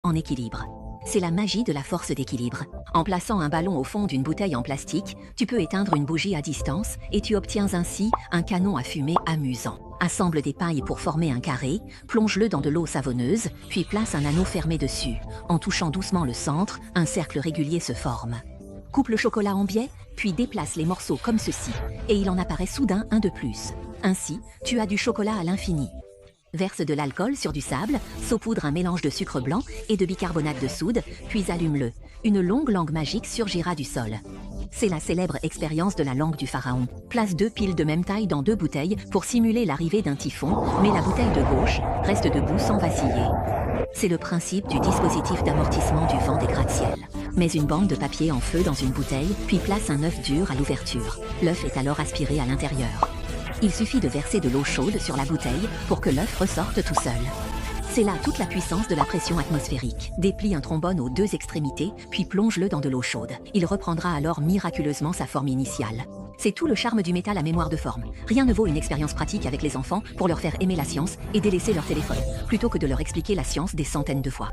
en équilibre. C'est la magie de la force d'équilibre. En plaçant un ballon au fond d'une bouteille en plastique, tu peux éteindre une bougie à distance et tu obtiens ainsi un canon à fumée amusant. Assemble des pailles pour former un carré, plonge-le dans de l'eau savonneuse, puis place un anneau fermé dessus. En touchant doucement le centre, un cercle régulier se forme. Coupe le chocolat en biais, puis déplace les morceaux comme ceci, et il en apparaît soudain un de plus. Ainsi, tu as du chocolat à l'infini. Verse de l'alcool sur du sable, saupoudre un mélange de sucre blanc et de bicarbonate de soude, puis allume-le. Une longue langue magique surgira du sol. C'est la célèbre expérience de la langue du pharaon. Place 2 piles de même taille dans 2 bouteilles pour simuler l'arrivée d'un typhon, mais la bouteille de gauche reste debout sans vaciller. C'est le principe du dispositif d'amortissement du vent des gratte-ciel. Mets une bande de papier en feu dans une bouteille, puis place un œuf dur à l'ouverture. L'œuf est alors aspiré à l'intérieur. Il suffit de verser de l'eau chaude sur la bouteille pour que l'œuf ressorte tout seul. C'est là toute la puissance de la pression atmosphérique. Déplie un trombone aux 2 extrémités, puis plonge-le dans de l'eau chaude. Il reprendra alors miraculeusement sa forme initiale. C'est tout le charme du métal à mémoire de forme. Rien ne vaut une expérience pratique avec les enfants pour leur faire aimer la science et délaisser leur téléphone, plutôt que de leur expliquer la science des centaines de fois.